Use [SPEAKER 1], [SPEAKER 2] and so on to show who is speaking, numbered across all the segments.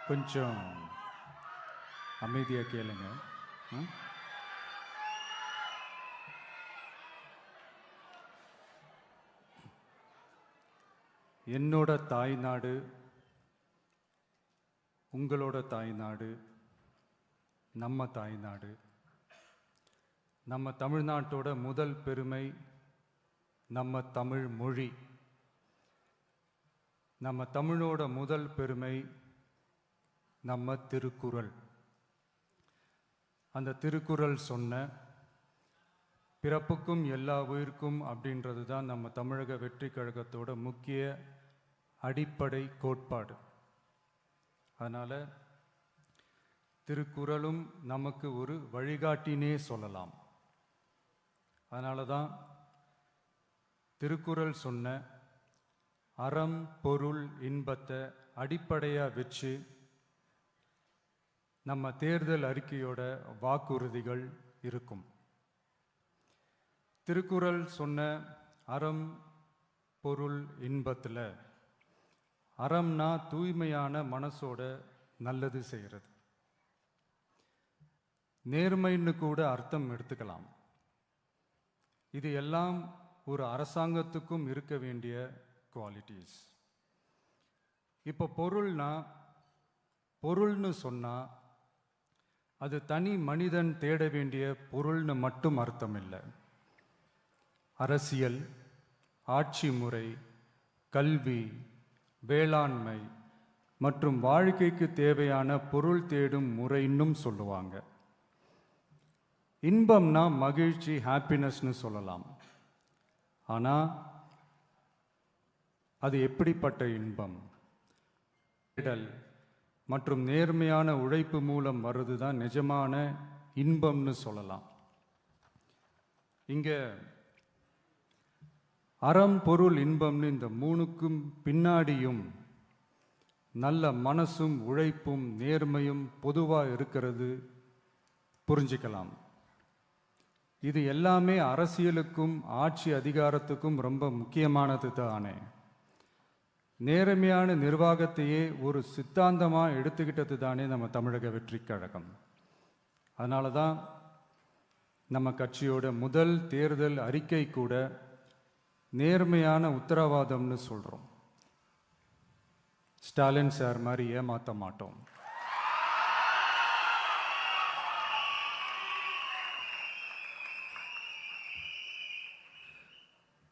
[SPEAKER 1] கொஞ்சம் அமைதியாக கேளுங்க. என்னோட தாய்நாடு, உங்களோட தாய்நாடு, நம்ம தாய்நாடு. நம்ம தமிழ்நாட்டோட முதல் பெருமை நம்ம தமிழ் மொழி. நம்ம தமிழோட முதல் பெருமை நம்ம திருக்குறள். அந்த திருக்குறள் சொன்ன பிறப்புக்கும் எல்லா உயிர்க்கும் அப்படின்றது தான் நம்ம தமிழக வெற்றி கழகத்தோட முக்கிய அடிப்படை கோட்பாடு. அதனால் திருக்குறளும் நமக்கு ஒரு வழிகாட்டினே சொல்லலாம். அதனால தான் திருக்குறள் சொன்ன அறம் பொருள் இன்பத்தை அடிப்படையாக வச்சு நம்ம தேர்தல் அறிக்கையோட வாக்குறுதிகள் இருக்கும். திருக்குறள் சொன்ன அறம் பொருள் இன்பத்தில் அறம்னா தூய்மையான மனசோட நல்லது செய்கிறது. நேர்மைன்னு கூட அர்த்தம் எடுத்துக்கலாம். இது எல்லாம் ஒரு அரசாங்கத்துக்கும் இருக்க வேண்டிய குவாலிட்டிஸ். இப்போ பொருள்னு சொன்னால் அது தனி மனிதன் தேட வேண்டிய பொருள்னு மட்டும் அர்த்தம் இல்லை. அரசியல், ஆட்சி முறை, கல்வி, வேளாண்மை மற்றும் வாழ்க்கைக்கு தேவையான பொருள் தேடும் முறைன்னும் சொல்லுவாங்க. இன்பம்னா மகிழ்ச்சி, ஹாப்பினஸ்னு சொல்லலாம். ஆனால் அது எப்படிப்பட்ட இன்பம்? மற்றும் நேர்மையான உழைப்பு மூலம் வருது தான் நிஜமான இன்பம்னு சொல்லலாம். இங்கே அறம் பொருள் இன்பம்னு இந்த மூணுக்கும் பின்னாடியும் நல்ல மனசும் உழைப்பும் நேர்மையும் பொதுவாக இருக்கிறது புரிஞ்சுக்கலாம். இது எல்லாமே அரசியலுக்கும் ஆட்சி அதிகாரத்துக்கும் ரொம்ப முக்கியமானது தானே. நேர்மையான நிர்வாகத்தையே ஒரு சித்தாந்தமாக எடுத்துக்கிட்டது தானே நம்ம தமிழக வெற்றி கழகம். அதனால தான் நம்ம கட்சியோட முதல் தேர்தல் அறிக்கை கூட நேர்மையான உத்தரவாதம்னு சொல்கிறோம். ஸ்டாலின் சார் மாதிரி ஏமாற்ற மாட்டோம்.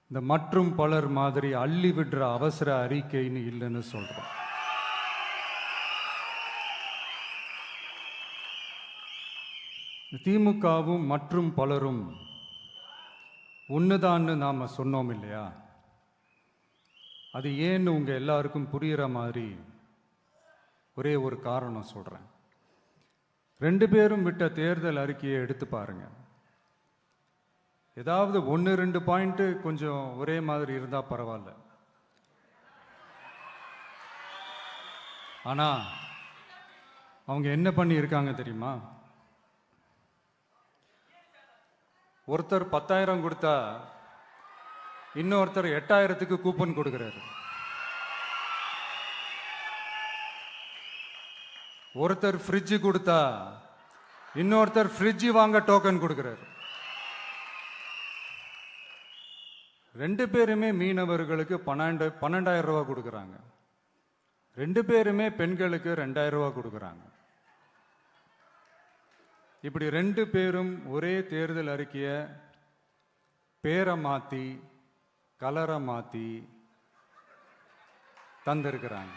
[SPEAKER 1] இந்த மற்றும் பலர் மாதிரி அள்ளி விடுற அவசர அறிக்கைன்னு இல்லைன்னு சொல்றோம். திமுகவும் மற்றும் பலரும் ஒண்ணுதான்னு நாம சொன்னோம் இல்லையா? அது ஏன்னு உங்க எல்லாருக்கும் புரியுற மாதிரி ஒரே ஒரு காரணம் சொல்றேன். 2 பேரும் விட்ட தேர்தல் அறிக்கையை எடுத்து பாருங்க. ஏதாவது 1-2 பாயிண்ட் கொஞ்சம் ஒரே மாதிரி இருந்தா பரவாயில்ல. ஆனா அவங்க என்ன பண்ணி இருக்காங்க தெரியுமா? ஒருத்தர் 10,000 கொடுத்தா இன்னொருத்தர் 8,000க்கு கூப்பன் கொடுக்கிறாரு. ஒருத்தர் ஃப்ரிட்ஜ் கொடுத்தா இன்னொருத்தர் ஃப்ரிட்ஜ் வாங்க டோக்கன் கொடுக்கிறாரு. 2 பேருமே மீனவர்களுக்கு 12,000 ரூபா கொடுக்குறாங்க. 2 பேருமே பெண்களுக்கு 2,000 ரூபா கொடுக்குறாங்க. இப்படி 2 பேரும் ஒரே தேர்தல் அறிக்கையை பேரை மாற்றி கலரை மாற்றி தந்திருக்கிறாங்க.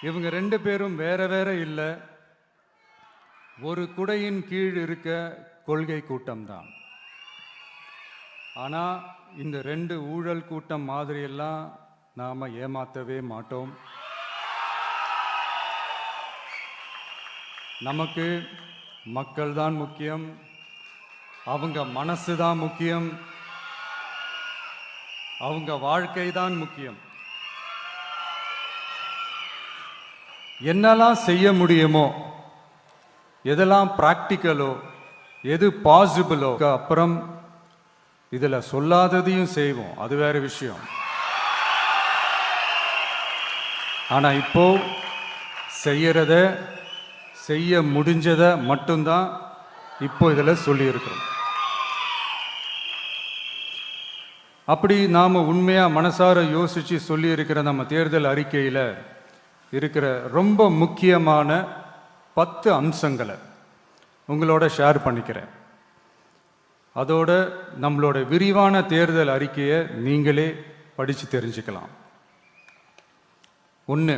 [SPEAKER 1] இவங்க 2 பேரும் வேற வேற இல்லை, ஒரு குடையின் கீழ் இருக்க கொள்கை கூட்டம்தான். ஆனால் இந்த 2 ஊழல் கூட்டம் மாதிரியெல்லாம் நாம் ஏமாற்றவே மாட்டோம். நமக்கு மக்கள் தான் முக்கியம், அவங்க மனசு தான் முக்கியம், அவங்க வாழ்க்கை தான் முக்கியம். என்னெல்லாம் செய்ய முடியுமோ, எதெல்லாம் பிராக்டிக்கலோ, எது பாசிபிளோ, அப்புறம் இதில் சொல்லாததையும் செய்வோம், அது வேற விஷயம். ஆனால் இப்போ செய்யறத, செய்ய முடிஞ்சதை மட்டும்தான் இப்போ இதில் சொல்லியிருக்கிறோம். அப்படி நாம் உண்மையாக மனசார யோசித்து சொல்லியிருக்கிற நம்ம தேர்தல் அறிக்கையில் இருக்கிற ரொம்ப முக்கியமான 10 அம்சங்களை உங்களோட ஷேர் பண்ணிக்கிறேன். அதோட நம்மளோட விரிவான தேர்தல் அறிக்கையை நீங்களே படித்து தெரிஞ்சுக்கலாம். 1,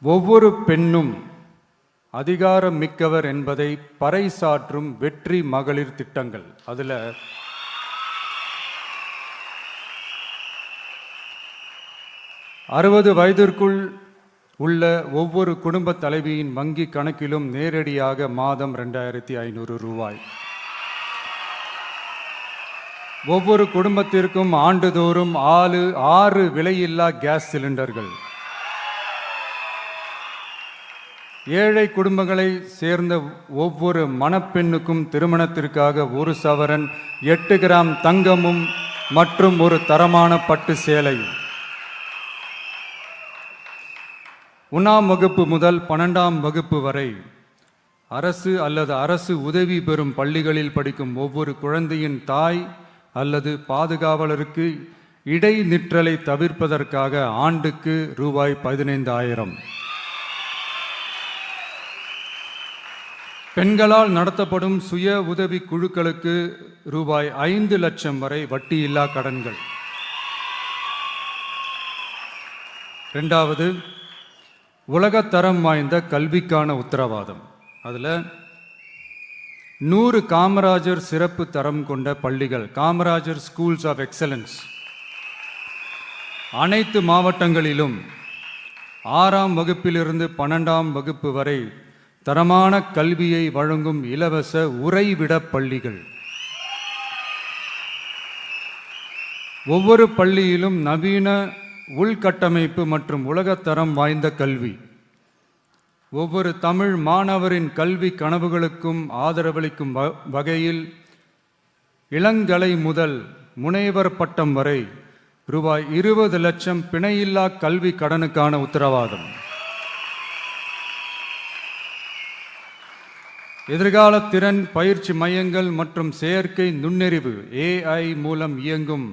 [SPEAKER 1] ஒவ்வொரு பெண்ணும் அதிகாரம் மிக்கவர் என்பதை பறைசாற்றும் வெற்றி மகளிர் திட்டங்கள். அதில் 60 வயதிற்குள் உள்ள ஒவ்வொரு குடும்ப தலைவியின் வங்கி கணக்கிலும் நேரடியாக மாதம் 2500 ரூபாய். ஒவ்வொரு குடும்பத்திற்கும் ஆண்டுதோறும் 6 விலையில்லா கேஸ் சிலிண்டர்கள். ஏழை குடும்பங்களை சேர்ந்த ஒவ்வொரு மணப்பெண்ணுக்கும் திருமணத்திற்காக 1 சவரன் 8 கிராம் தங்கமும் மற்றும் ஒரு தரமான பட்டு சேலையும். 1ஆம் வகுப்பு முதல் 12ஆம் வகுப்பு வரை அரசு அல்லது அரசு உதவி பெறும் பள்ளிகளில் படிக்கும் ஒவ்வொரு குழந்தையின் தாய் அல்லது பாதுகாவலருக்கு இடைநிற்றலை தவிர்ப்பதற்காக ஆண்டுக்கு ரூபாய் 15,000. பெண்களால் நடத்தப்படும் சுய உதவி குழுக்களுக்கு ரூபாய் 5 லட்சம் வரை வட்டியில்லா கடன்கள். 2வது, உலகத்தரம் வாய்ந்த கல்விக்கான உத்தரவாதம். அதில் 100 காமராஜர் சிறப்பு தரம் கொண்ட பள்ளிகள், காமராஜர் ஸ்கூல்ஸ் ஆஃப் எக்ஸலன்ஸ், அனைத்து மாவட்டங்களிலும் 6ஆம் வகுப்பிலிருந்து 12ஆம் வகுப்பு வரை தரமான கல்வியை வழங்கும் இலவச உறைவிட பள்ளிகள். ஒவ்வொரு பள்ளியிலும் நவீன உள்கட்டமைப்பு மற்றும் உலகத்தரம் வாய்ந்த கல்வி. ஒவ்வொரு தமிழ் மாணவரின் கல்வி கனவுகளுக்கும் ஆதரவளிக்கும் வகையில் இளங்கலை முதல் முனைவர் பட்டம் வரை ரூபாய் 20 லட்சம் பிணையில்லா கல்வி கடனுக்கான உத்தரவாதம். எதிர்கால திறன் பயிற்சி மையங்கள் மற்றும் செயற்கை நுண்ணறிவு AI மூலம் இயங்கும்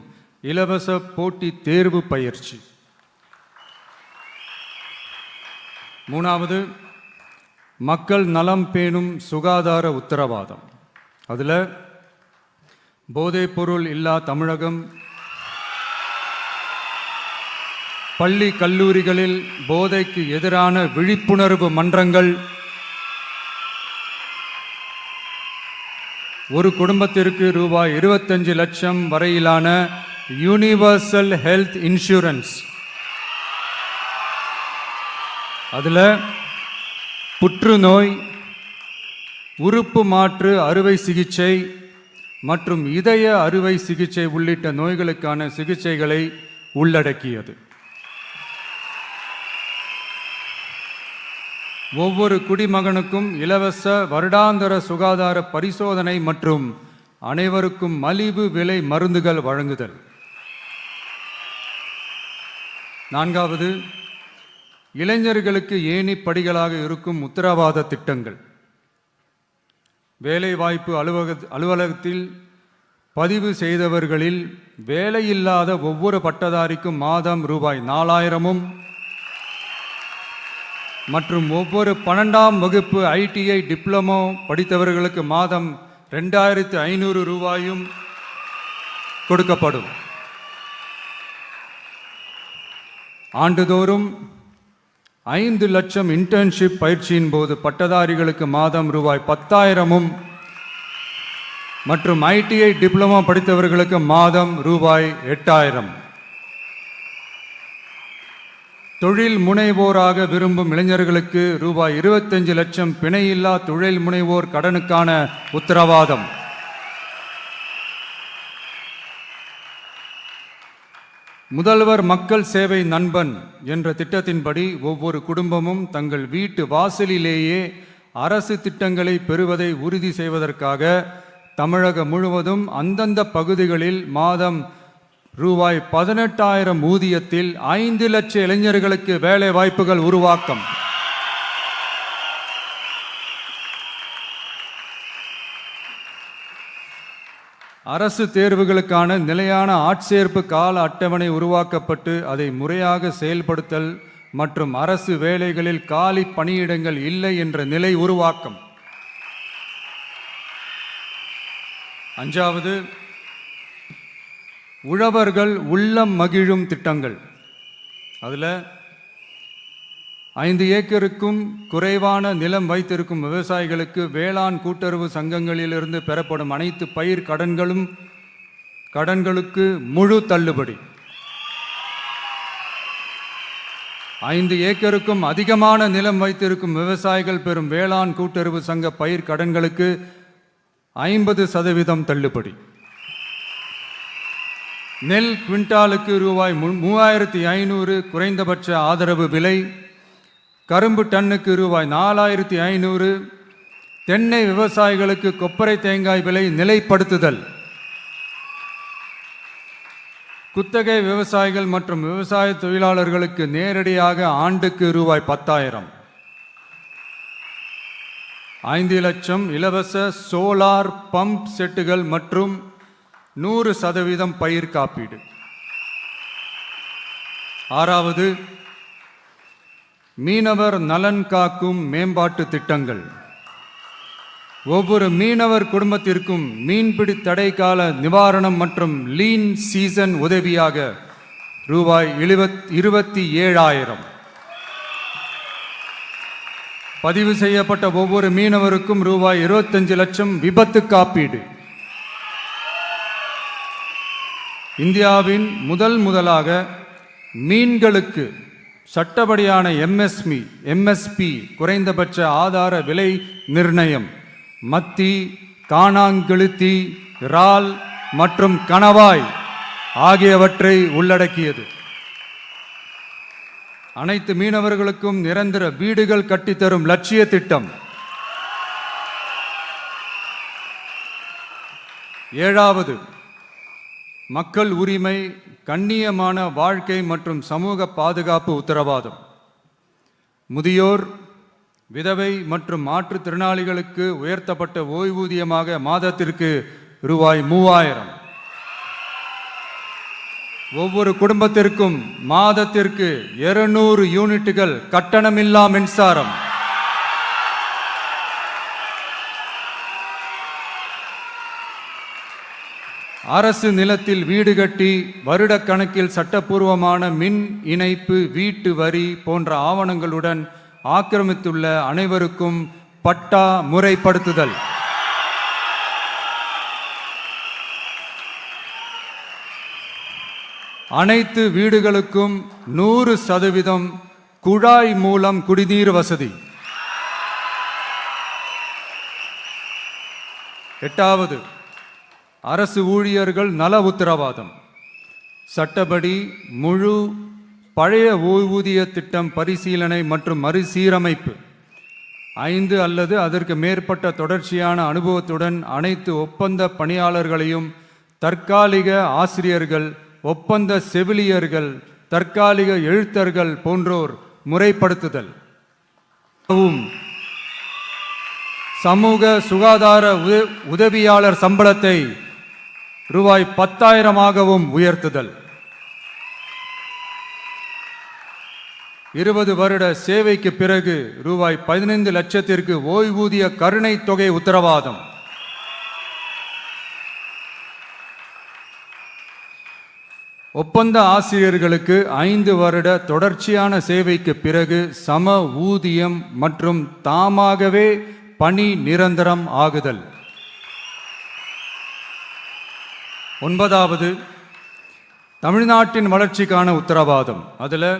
[SPEAKER 1] இலவச போட்டி தேர்வு பயிற்சி. 3வது, மக்கள் நலம் பேணும் சுகாதார உத்தரவாதம். அதில் போதைப்பொருள் இல்லா தமிழகம், பள்ளி கல்லூரிகளில் போதைக்கு எதிரான விழிப்புணர்வு மன்றங்கள், ஒரு குடும்பத்திற்கு ரூபாய் 25 லட்சம் வரையிலான யூனிவர்சல் ஹெல்த் இன்சூரன்ஸ். அதில் புற்றுநோய், உறுப்பு மாற்று அறுவை சிகிச்சை மற்றும் இதய அறுவை சிகிச்சை உள்ளிட்ட நோய்களுக்கான சிகிச்சைகளை உள்ளடக்கியது. ஒவ்வொரு குடிமகனுக்கும் இலவச வருடாந்திர சுகாதார பரிசோதனை மற்றும் அனைவருக்கும் மலிவு விலை மருந்துகள் வழங்குதல். 4வது, இளைஞர்களுக்கு ஏணி படிகளாக இருக்கும் உத்தரவாத திட்டங்கள். வேலைவாய்ப்பு அலுவலகத்தில் பதிவு செய்தவர்களில் வேலையில்லாத ஒவ்வொரு பட்டதாரிக்கும் மாதம் ரூபாய் 4,000 மற்றும் ஒவ்வொரு 12ஆம் வகுப்பு ITI டிப்ளமோ படித்தவர்களுக்கு மாதம் 2,500 ரூபாயும் கொடுக்கப்படும். ஆண்டுதோறும் 5 லட்சம் இன்டர்ன்ஷிப் பயிற்சியின் போது பட்டதாரிகளுக்கு மாதம் ரூபாய் 10,000 மற்றும் ITI டிப்ளமோ படித்தவர்களுக்கு மாதம் ரூபாய் 8,000. தொழில் முனைவோராக விரும்பும் இளைஞர்களுக்கு ரூபாய் 25 லட்சம் பிணையில்லா தொழில் முனைவோர் கடனுக்கான உத்தரவாதம். முதல்வர் மக்கள் சேவை நண்பன் என்ற திட்டத்தின்படி ஒவ்வொரு குடும்பமும் தங்கள் வீட்டு வாசலிலேயே அரசு திட்டங்களை பெறுவதை உறுதி செய்வதற்காக தமிழகம் முழுவதும் அந்தந்த பகுதிகளில் மாதம் ரூபாய் 18,000 ஊதியத்தில் 5 லட்சம் இளைஞர்களுக்கு வேலை வாய்ப்புகள் உருவாக்கம். அரசு தேர்வுகளுக்கான நிலையான ஆட்சேர்ப்பு கால அட்டவணை உருவாக்கப்பட்டு அதை முறையாக செயல்படுத்தல் மற்றும் அரசு வேலைகளில் காலி பணியிடங்கள் இல்லை என்ற நிலை உருவாக்கம். 5வது, உழவர்கள் உள்ளம் மகிழும் திட்டங்கள். அதில் 5 ஏக்கருக்கும் குறைவான நிலம் வைத்திருக்கும் விவசாயிகளுக்கு வேளாண் கூட்டுறவு சங்கங்களிலிருந்து பெறப்படும் அனைத்து பயிர் கடன்களுக்கு முழு தள்ளுபடி. 5 ஏக்கருக்கும் அதிகமான நிலம் வைத்திருக்கும் விவசாயிகள் பெறும் வேளாண் கூட்டுறவு சங்க பயிர் கடன்களுக்கு 50% தள்ளுபடி. நெல் குவிண்டாலுக்கு ரூபாய் 3,500 குறைந்தபட்ச ஆதரவு விலை. கரும்பு டன்னுக்கு ரூபாய் 4,500. தென்னை விவசாயிகளுக்கு கொப்பரை தேங்காய் விலை நிலைப்படுத்துதல். குத்தகை விவசாயிகள் மற்றும் விவசாய தொழிலாளர்களுக்கு நேரடியாக ஆண்டுக்கு ரூபாய் 10,000. 5 லட்சம் இலவச சோலார் பம்ப் செட்டுகள் மற்றும் 100% பயிர் காப்பீடு. 6வது, மீனவர் நலன் காக்கும் மேம்பாட்டு திட்டங்கள். ஒவ்வொரு மீனவர் குடும்பத்திற்கும் மீன்பிடி தடை கால நிவாரணம் மற்றும் லீன் சீசன் உதவியாக ரூபாய் 27,000. பதிவு செய்யப்பட்ட ஒவ்வொரு மீனவருக்கும் ரூபாய் 25 லட்சம் விபத்து காப்பீடு. இந்தியாவின் முதலாக மீன்களுக்கு சட்டப்படியான எம்எஸ்பி குறைந்தபட்ச ஆதார விலை நிர்ணயம் மத்தி, காணாங்கெளுத்தி, இறால் மற்றும் கணவாய் ஆகியவற்றை உள்ளடக்கியது. அனைத்து மீனவர்களுக்கும் நிரந்தர வீடுகள் கட்டித்தரும் லட்சிய திட்டம். 7வது, மக்கள் உரிமை, கண்ணியமான வாழ்க்கை மற்றும் சமூக பாதுகாப்பு உத்தரவாதம். முதியோர், விதவை மற்றும் மாற்றுத்திறனாளிகளுக்கு உயர்த்தப்பட்ட ஓய்வூதியமாக மாதத்திற்கு ரூபாய் 3,000. ஒவ்வொரு குடும்பத்திற்கும் மாதத்திற்கு 200 யூனிட்டுகள் கட்டணமில்லா மின்சாரம். அரசு நிலத்தில் வீடு கட்டி வருடக்கணக்கில் சட்டப்பூர்வமான மின் இணைப்பு, வீட்டு வரி போன்ற ஆவணங்களுடன் ஆக்கிரமித்துள்ள அனைவருக்கும் பட்டா முறைப்படுத்துதல். அனைத்து வீடுகளுக்கும் 100% குழாய் மூலம் குடிநீர் வசதி. 8வது, அரசு ஊழியர்கள் நல உத்தரவாதம். சட்டப்படி முழு பழைய ஓய்வூதிய திட்டம் பரிசீலனை மற்றும் மறுசீரமைப்பு. 5 அல்லது அதற்கு மேற்பட்ட தொடர்ச்சியான அனுபவத்துடன் அனைத்து ஒப்பந்த பணியாளர்களையும் தற்காலிக ஆசிரியர்கள், ஒப்பந்த செவிலியர்கள், தற்காலிக எழுத்தர்கள் போன்றோர் முறைப்படுத்துதல். சமூக சுகாதார உதவியாளர் சம்பளத்தை ரூபாய் 10,000ஆகவும் உயர்த்துதல். 20 வருட சேவைக்கு பிறகு ரூபாய் 15 லட்சத்திற்கு ஓய்வூதிய கருணை தொகை உத்தரவாதம். ஒப்பந்த ஆசிரியர்களுக்கு 5 வருட தொடர்ச்சியான சேவைக்கு பிறகு சம ஊதியம் மற்றும் தாமாகவே பணி நிரந்தரம் ஆகுதல். 9வது, தமிழ்நாட்டின் வளர்ச்சிக்கான உத்தரவாதம். அதில்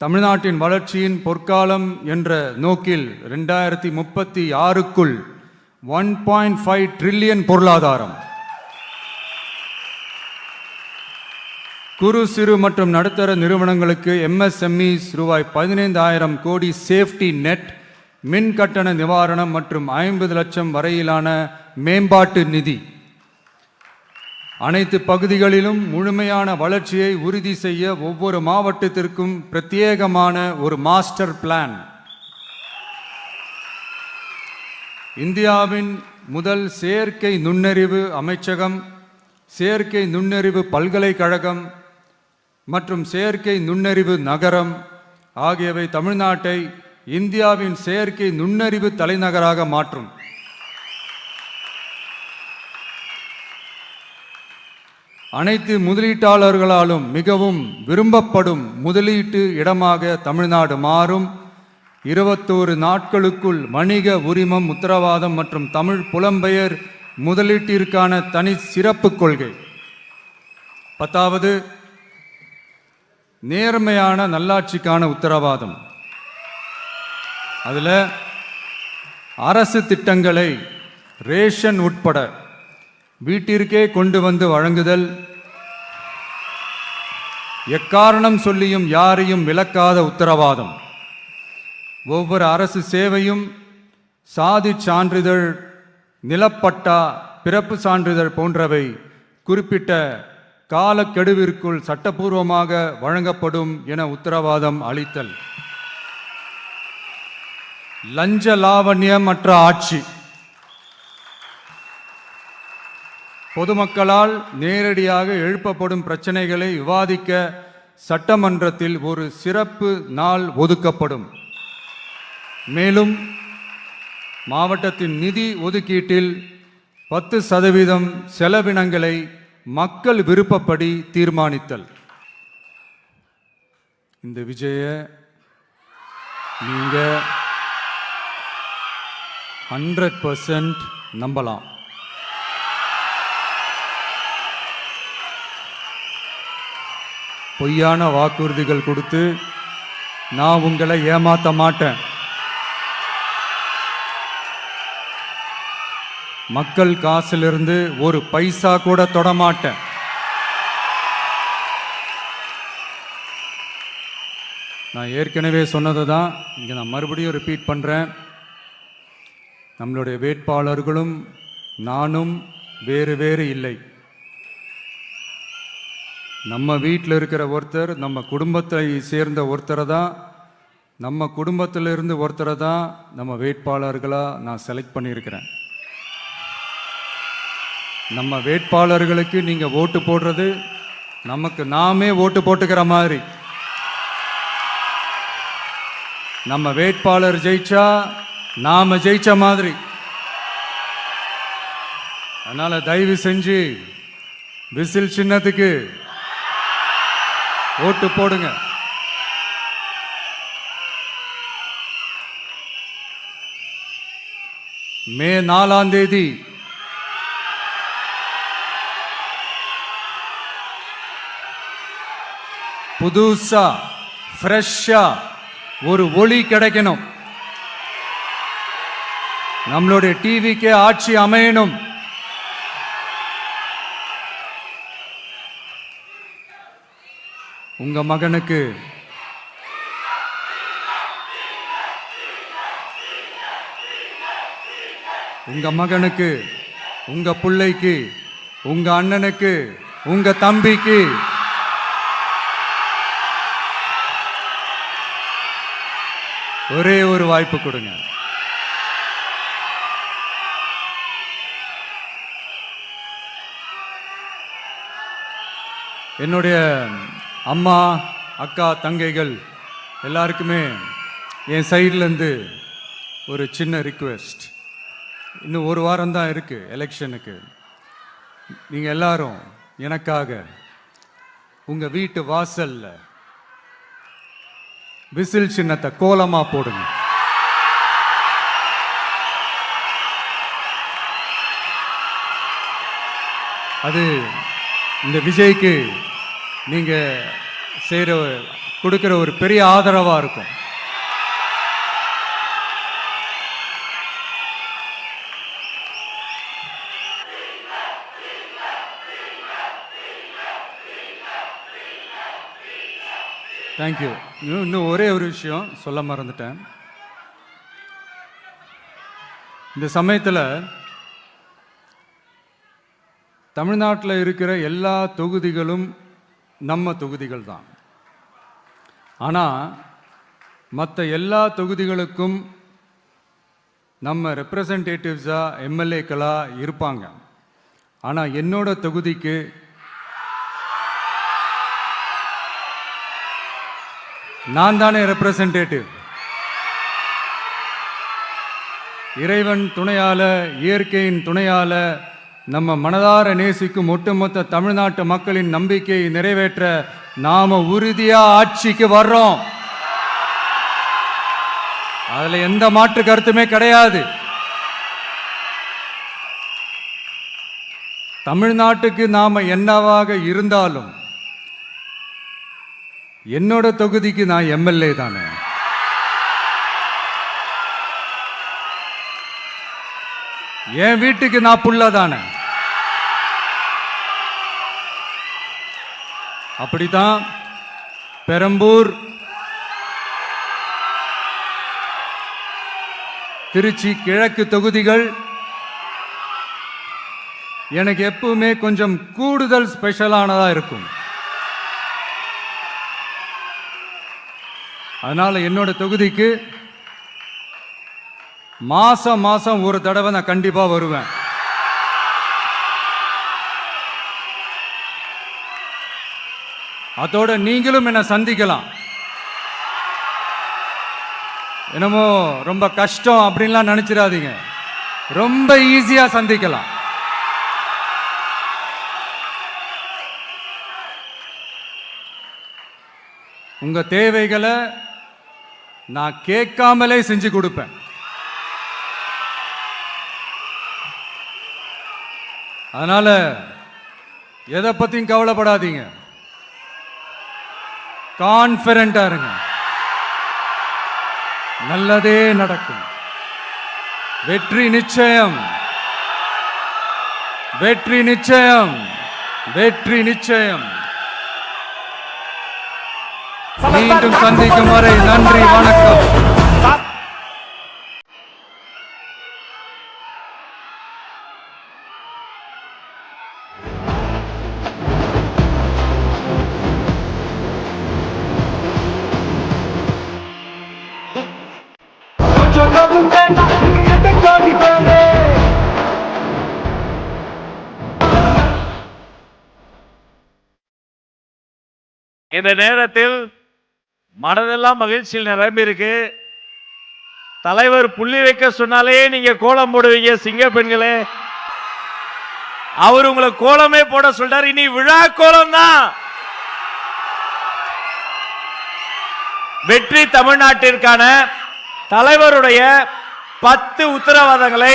[SPEAKER 1] தமிழ்நாட்டின் வளர்ச்சியின் பொற்காலம் என்ற நோக்கில் 2036க்குள் 1.5 ட்ரில்லியன் பொருளாதாரம், குறு சிறு மற்றும் நடுத்தர நிறுவனங்களுக்கு MSMEs ரூபாய் 15,000 கோடி சேஃப்டி நெட், மின் கட்டண நிவாரணம் மற்றும் 50 லட்சம் வரையிலான மேம்பாட்டு நிதி, அனைத்து பகுதிகளிலும் முழுமையான வளர்ச்சியை உறுதி செய்ய ஒவ்வொரு மாவட்டத்திற்கும் பிரத்யேகமான ஒரு மாஸ்டர் பிளான், இந்தியாவின் முதல் செயற்கை நுண்ணறிவு அமைச்சகம், செயற்கை நுண்ணறிவு பல்கலைக்கழகம் மற்றும் செயற்கை நுண்ணறிவு நகரம் ஆகியவை தமிழ்நாட்டை இந்தியாவின் செயற்கை நுண்ணறிவு தலைநகராக மாற்றும். அனைத்து முதலீட்டாளர்களாலும் மிகவும் விரும்பப்படும் முதலீட்டு இடமாக தமிழ்நாடு மாறும். 21 நாட்களுக்குள் வணிக உரிமம் உத்தரவாதம் மற்றும் தமிழ் புலம்பெயர் முதலீட்டிற்கான தனி சிறப்பு கொள்கை. 10வது, நேர்மையான நல்லாட்சிக்கான உத்தரவாதம். அதில் அரசு திட்டங்களை ரேஷன் உட்பட வீட்டிற்கே கொண்டு வந்து வழங்குதல், எக்காரணம் சொல்லியும் யாரையும் விலக்காத உத்தரவாதம், ஒவ்வொரு அரசு சேவையும் சாதி சான்றிதழ், நிலப்பட்டா, பிறப்பு சான்றிதழ் போன்றவை குறிப்பிட்ட காலக்கெடுவிற்குள் சட்டப்பூர்வமாக வழங்கப்படும் என உத்தரவாதம் அளித்தல். லஞ்ச லாவண்யமற்ற ஆட்சி. பொதுமக்களால் நேரடியாக எழுப்பப்படும் பிரச்சனைகளை விவாதிக்க சட்டமன்றத்தில் ஒரு சிறப்பு நாள் ஒதுக்கப்படும். மேலும் மாவட்டத்தின் நிதி ஒதுக்கீட்டில் 10% செலவினங்களை மக்கள் விருப்பப்படி தீர்மானித்தல். இந்த விஜய நீங்க 100% நம்பலாம். பொய்யான வாக்குறுதிகள் கொடுத்து நான் உங்களை ஏமாத்த மாட்டேன். மக்கள் காசிலிருந்து ஒரு பைசா கூட தொடமாட்டேன். நான் ஏற்கனவே சொன்னதை தான் இங்கே நான் மறுபடியும் ரிப்பீட் பண்ணுறேன். நம்மளுடைய வேட்பாளர்களும் நானும் வேறு வேறு இல்லை. நம்ம வீட்டில் இருக்கிற ஒருத்தர், நம்ம குடும்பத்தை சேர்ந்த ஒருத்தரை தான், நம்ம குடும்பத்திலிருந்து ஒருத்தரை தான் நம்ம வேட்பாளர்களாக நான் செலக்ட் பண்ணியிருக்கிறேன். நம்ம வேட்பாளர்களுக்கு நீங்கள் ஓட்டு போடுறது நமக்கு நாமே ஓட்டு போட்டுக்கிற மாதிரி. நம்ம வேட்பாளர் ஜெயிச்சா நாம ஜெயிச்ச மாதிரி. அதனால தயவு செஞ்சு விசில் சின்னத்துக்கு ஓட்டு போடுங்க. மே 4ஆம் தேதி புதுசா ஃப்ரெஷ்ஷா ஒரு ஒளி கிடைக்கணும். நம்மளுடைய டிவிக்கே ஆட்சி அமையணும். உங்க மகனுக்கு உங்க பிள்ளைக்கு, உங்க அண்ணனுக்கு, உங்க தம்பிக்கு ஒரே ஒரு வாய்ப்பு கொடுங்க. என்னுடைய அம்மா, அக்கா, தங்கைகள் எல்லாருக்குமே என் சைட்லேருந்து ஒரு சின்ன ரிக்வெஸ்ட். இன்னும் ஒரு வாரம் தான் இருக்குது எலெக்ஷனுக்கு. நீங்கள் எல்லாரும் எனக்காக உங்கள் வீட்டு வாசல்ல விசில் சின்னத்தை கோலமாக போடுங்க. அது இந்த விஜய்க்கு நீங்கள் செய்கிற கொடுக்கிற ஒரு பெரிய ஆதரவா இருக்கும். தேங்க்யூ. இன்னும் ஒரே ஒரு விஷயம் சொல்ல மறந்துட்டேன். இந்த சமயத்தில் தமிழ்நாட்டில் இருக்கிற எல்லா தொகுதிகளும் நம்ம தொகுதிகள் தான். ஆனால் மற்ற எல்லா தொகுதிகளுக்கும் நம்ம ரெப்ரசன்டேட்டிவ்ஸாக எம்எல்ஏக்களாக இருப்பாங்க. ஆனால் என்னோட தொகுதிக்கு நான் தானே ரெப்ரசன்டேட்டிவ். இறைவன் துணையால, இயற்கையின் துணையால, நம்ம மனதார நேசிக்கும் ஒட்டுமொத்த தமிழ்நாட்டு மக்களின் நம்பிக்கையை நிறைவேற்ற நாம உறுதியா ஆட்சிக்கு வர்றோம். அதுல எந்த மாற்று கருத்துமே கிடையாது. தமிழ்நாட்டுக்கு நாம என்னவாக இருந்தாலும் என்னோட தொகுதிக்கு நான் எம்எல்ஏ தானே. என் வீட்டுக்கு நான் புள்ள தானே. அப்படித்தான் பெரம்பூர், திருச்சி கிழக்கு தொகுதிகள் எனக்கு எப்பவுமே கொஞ்சம் கூடுதல் ஸ்பெஷலானதா இருக்கும். அதனால என்னோட தொகுதிக்கு மாசம் மாசம் ஒரு தடவை நான் கண்டிப்பா வருவேன். அதோட நீங்களும் என்ன சந்திக்கலாம். என்னமோ ரொம்ப கஷ்டம் அப்படின்லாம் நினைச்சிடாதீங்க. ரொம்ப ஈஸியா சந்திக்கலாம். உங்க தேவைகளை நான் கேட்காமலே செஞ்சு கொடுப்பேன். அதனால எதை பத்தியும் கவலைப்படாதீங்க. கான்ஃபிடென்ட்டா இருங்க. நல்லதே நடக்கும். வெற்றி நிச்சயம், வெற்றி நிச்சயம், வெற்றி நிச்சயம். மீண்டும் சந்திக்கும் வரை நன்றி, வணக்கம்.
[SPEAKER 2] இந்த நேரத்தில் மனதெல்லாம் மகிழ்ச்சியில் நிரம்பி இருக்கு. தலைவர் புள்ளி வைக்க சொன்னாலே நீங்க கோலம் போடுவீங்க சிங்க பெண்களே. அவர் உங்களை கோலமே போட சொல்றாரு. இனி விழா கோலம் தான். வெற்றி தமிழ்நாட்டிற்கான தலைவருடைய 10 உத்தரவாதங்களை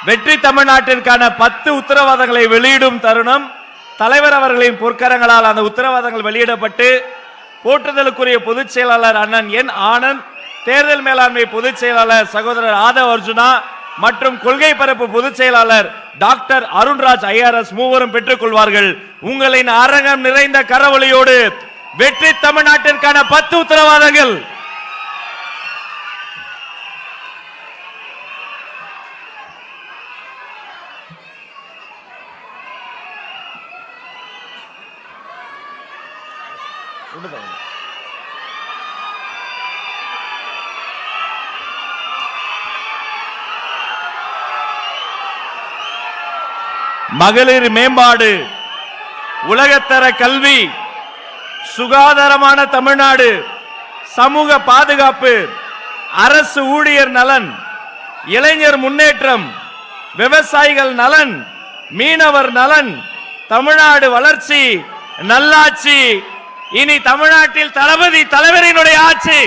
[SPEAKER 2] வெற்றி தமிழ்நாட்டிற்கான 10 உத்தரவாதங்களை வெளியிடும் தருணம். தலைவர் அவர்களின் பொற்கரங்களால் அந்த உத்தரவாதங்கள் வெளியிடப்பட்டு போற்றுதலுக்குரிய பொதுச் செயலாளர் அண்ணன் என் ஆனந்த், தேர்தல் மேலாண்மை பொதுச் செயலாளர் சகோதரர் ஆதவ் அர்ஜுனா மற்றும் கொள்கை பரப்பு பொதுச் செயலாளர் டாக்டர் அருண்ராஜ் ஐஆர்எஸ் மூவரும் பெற்றுக் கொள்வார்கள். உங்களின் அரங்கம் நிறைந்த கரவொலியோடு வெற்றி தமிழ்நாட்டிற்கான 10 உத்தரவாதங்கள். மகளிர் மேம்பாடு, உலகத்தர கல்வி, சுகாதாரமான தமிழ்நாடு, சமூக பாதுகாப்பு, அரசு ஊழியர் நலன், இளைஞர் முன்னேற்றம், விவசாயிகள் நலன், மீனவர் நலன், தமிழ்நாடு வளர்ச்சி, நல்லாட்சி. இனி தமிழ்நாட்டில் தளபதி தலைவரினுடைய ஆட்சி.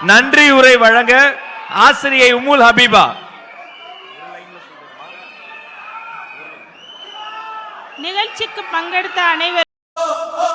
[SPEAKER 2] நன்றி உரை வழங்க ஆசிரியை உம்முல் ஹபீபா.
[SPEAKER 3] நிகழ்ச்சிக்கு பங்கெடுத்த அனைவரும்